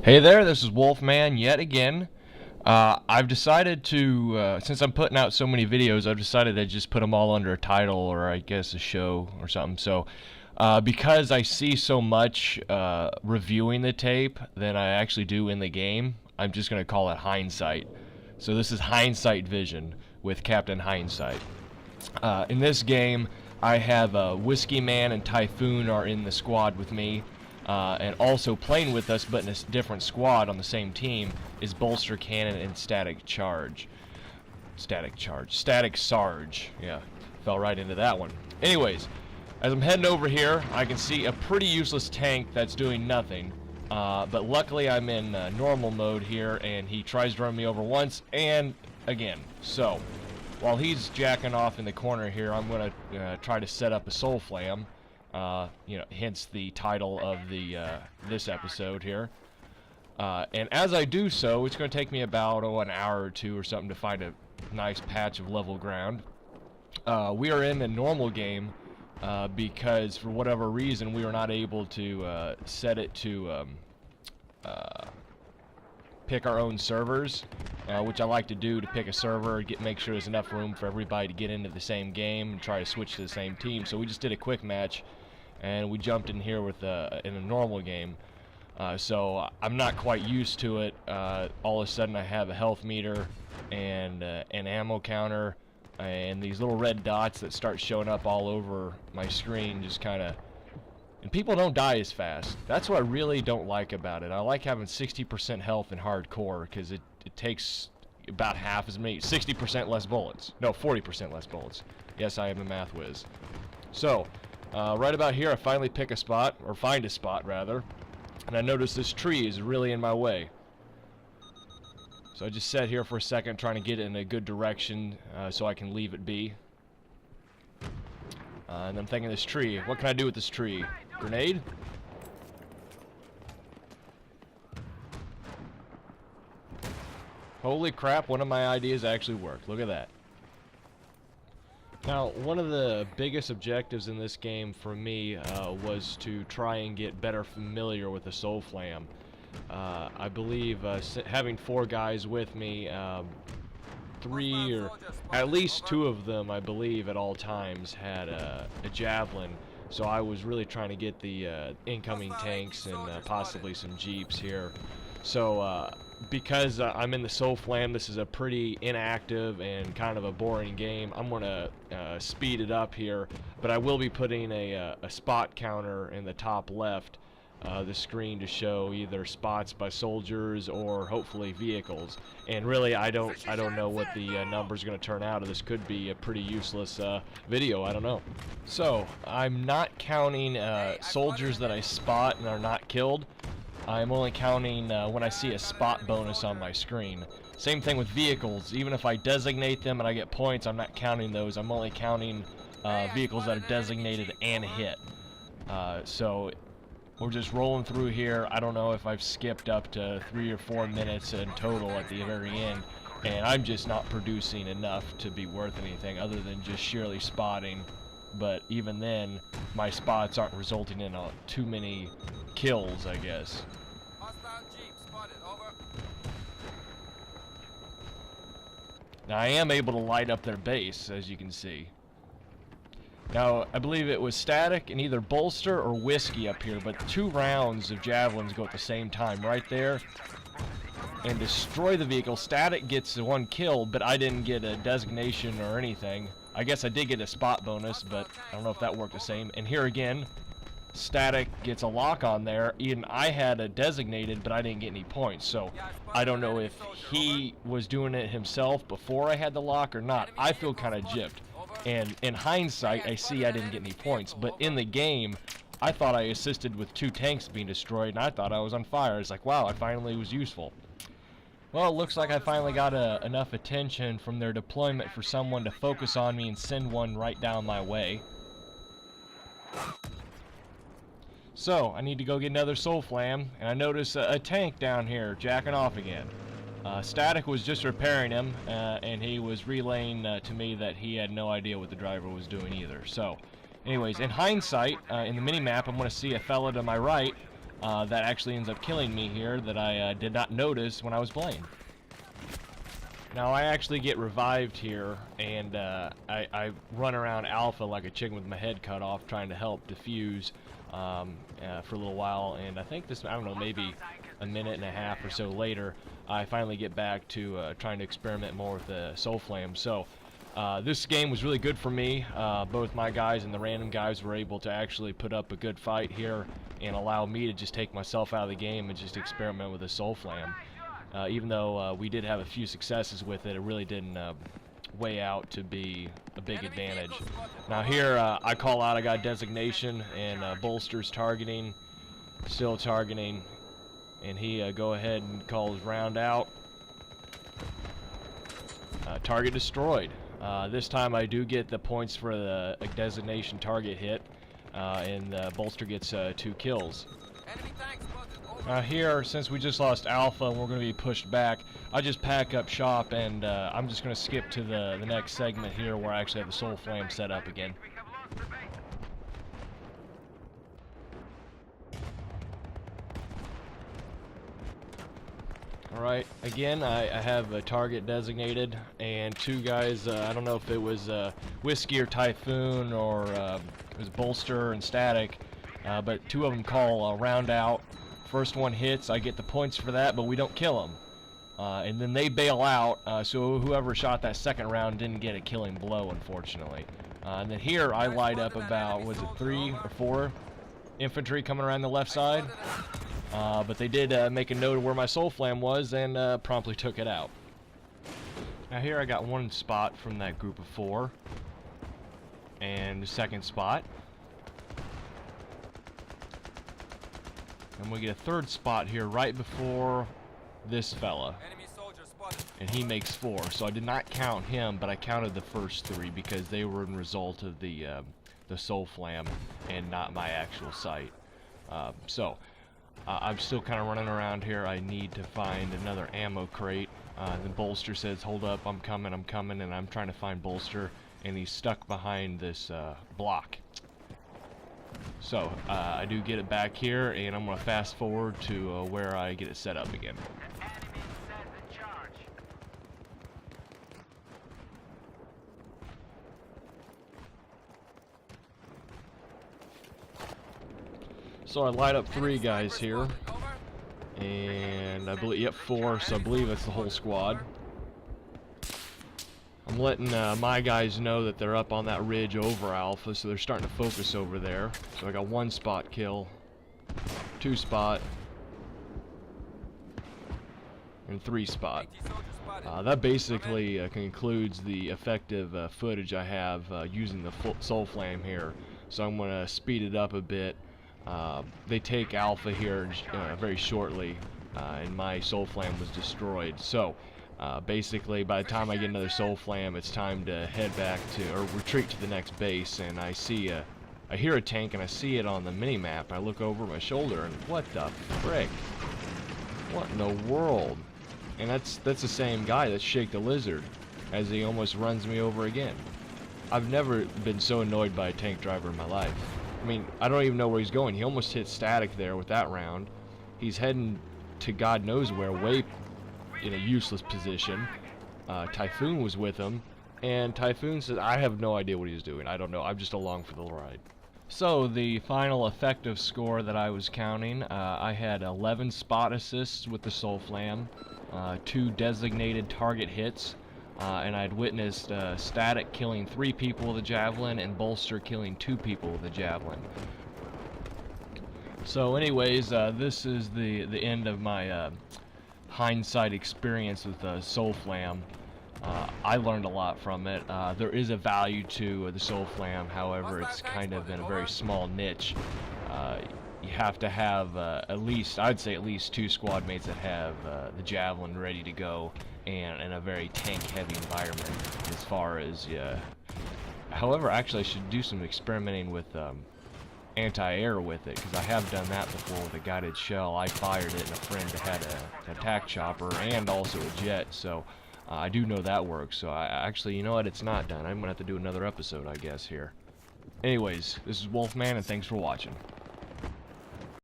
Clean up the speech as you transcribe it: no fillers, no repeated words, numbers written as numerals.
Hey there, this is Wolfman yet again. I've decided to, since I'm putting out so many videos, I've decided to just put them all under a title or I guess a show or something. So, because I see so much reviewing the tape than I actually do in the game, I'm just going to call it Hindsight. So this is Hindsight Vision with Captain Hindsight. In this game, I have Whiskey Man and Typhoon are in the squad with me. And also playing with us, but in a different squad on the same team, is Bolster Cannon and Static Sarge. Yeah, fell right into that one. Anyways, as I'm heading over here, I can see a pretty useless tank that's doing nothing. But luckily I'm in normal mode here, and he tries to run me over once and again. So, while he's jacking off in the corner here, I'm going to try to set up a SOFLAM. Hence the title of the this episode here. And as I do so, it's going to take me about an hour or two or something to find a nice patch of level ground. We are in a normal game because for whatever reason we were not able to set it to pick our own servers, which I like to do to pick a server, make sure there's enough room for everybody to get into the same game and try to switch to the same team. So we just did a quick match. And we jumped in here with in a normal game, so I'm not quite used to it. All of a sudden I have a health meter and an ammo counter and these little red dots that start showing up all over my screen, just kind of, and people don't die as fast. That's what I really don't like about it. I like having 60% health in hardcore because it takes about half as many, 60% less bullets. No, 40% less bullets. Yes, I am a math whiz. So right about here I finally pick a spot, or find a spot rather, and I notice this tree is really in my way. So I just sat here for a second trying to get it in a good direction so I can leave it be. And I'm thinking, this tree, what can I do with this tree? Grenade? Holy crap, one of my ideas actually worked. Look at that. Now, one of the biggest objectives in this game for me was to try and get better familiar with the SOFLAM. I believe having 4 guys with me, 3 or at least 2 of them, I believe, at all times had a javelin. So I was really trying to get the incoming tanks and possibly some jeeps here. So because I'm in the SOFLAM, this is a pretty inactive and kind of a boring game. I'm going to speed it up here, but I will be putting a spot counter in the top left the screen to show either spots by soldiers or hopefully vehicles. And really, I don't know what the number's going to turn out. This could be a pretty useless video. I don't know. So I'm not counting soldiers that I spot and are not killed. I'm only counting when I see a spot bonus on my screen. Same thing with vehicles. Even if I designate them and I get points, I'm not counting those. I'm only counting vehicles that are designated and hit. So we're just rolling through here. I don't know if I've skipped up to 3 or 4 minutes in total at the very end, and I'm just not producing enough to be worth anything other than just sheerly spotting. But even then, my spots aren't resulting in too many kills, I guess. Now I am able to light up their base, as you can see. Now I believe it was Static and either Bolster or Whiskey up here, but 2 rounds of javelins go at the same time right there and destroy the vehicle. Static gets 1 kill, but I didn't get a designation or anything. I guess I did get a spot bonus, but I don't know if that worked the same. And here again, Static gets a lock on there. Even I had a designated, but I didn't get any points. So I don't know if he was doing it himself before I had the lock or not. I feel kind of gypped. And in hindsight, I see I didn't get any points. But in the game, I thought I assisted with 2 tanks being destroyed, and I thought I was on fire. It's like, wow, I finally was useful. Well, it looks like I finally got enough attention from their deployment for someone to focus on me and send one right down my way. So, I need to go get another SOFLAM, and I notice a tank down here jacking off again. Static was just repairing him, and he was relaying to me that he had no idea what the driver was doing either. So, anyways, in hindsight, in the mini-map, I'm going to see a fella to my right that actually ends up killing me here that I did not notice when I was playing. Now I actually get revived here, and I run around Alpha like a chicken with my head cut off, trying to help defuse for a little while. And I think this, I don't know, maybe a minute and a half or so later, I finally get back to trying to experiment more with the SOFLAM. So this game was really good for me. Both my guys and the random guys were able to actually put up a good fight here and allow me to just take myself out of the game and just experiment with the SOFLAM. Even though we did have a few successes with it, it really didn't weigh out to be a big advantage. Now here, I call out, I got designation, and Bolster's targeting, still targeting, and he go ahead and calls round out. Target destroyed. This time I do get the points for the designation target hit, and Bolster gets 2 kills. Now here, since we just lost Alpha and we're going to be pushed back, I just pack up shop, and I'm just going to skip to the next segment here where I actually have the SOFLAM set up again. Alright, again, I have a target designated, and 2 guys, I don't know if it was Whiskey or Typhoon, or it was Bolster and Static, but 2 of them call round out. First one hits, I get the points for that, but we don't kill them. And then they bail out, so whoever shot that second round didn't get a killing blow, unfortunately. And then here I light up about, was it 3 or 4 infantry coming around the left side? But they did make a note of where my SOFLAM was and promptly took it out. Now here I got 1 spot from that group of 4. And the second spot. And we get a 3rd spot here right before this fella. And he makes 4. So I did not count him, but I counted the first 3 because they were in result of the SOFLAM and not my actual sight. I'm still kind of running around here. I need to find another ammo crate. The Bolster says, hold up, I'm coming, and I'm trying to find Bolster, and he's stuck behind this block. So, I do get it back here, and I'm going to fast forward to where I get it set up again. So I light up 3 guys here, and I believe, yep, 4, so I believe it's the whole squad. I'm letting my guys know that they're up on that ridge over Alpha, so they're starting to focus over there. So I got 1 spot kill, 2 spot, and 3 spot. That basically concludes the effective footage I have using the SOFLAM here. So I'm going to speed it up a bit. They take Alpha here very shortly, and my SOFLAM was destroyed. So basically, by the time I get another SOFLAM, it's time to head back to, or retreat to the next base. And I see I hear a tank, and I see it on the mini-map. I look over my shoulder, and what the frick? What in the world? And that's the same guy, that's Shake the Lizard, as he almost runs me over again. I've never been so annoyed by a tank driver in my life. I mean, I don't even know where he's going. He almost hit Static there with that round. He's heading to God knows where, way in a useless position. Typhoon was with him, and Typhoon says, I have no idea what he's doing. I don't know. I'm just along for the ride. So, the final effective score that I was counting, I had 11 spot assists with the SOFLAM, 2 designated target hits, and I'd witnessed Static killing 3 people with a Javelin and Bolster killing 2 people with a Javelin. So anyways, this is the end of my Hindsight experience with SOFLAM. I learned a lot from it. There is a value to the SOFLAM, however, it's kind of in a very small niche. You have to have at least, I'd say at least 2 squad mates that have the Javelin ready to go, and in a very tank-heavy environment as far as, however, actually I should do some experimenting with anti-air with it, because I have done that before with a guided shell. I fired it, and a friend had an attack chopper and also a jet, so I do know that works. So I actually, you know what, it's not done. I'm going to have to do another episode, I guess, here. Anyways, this is Wolfman, and thanks for watching.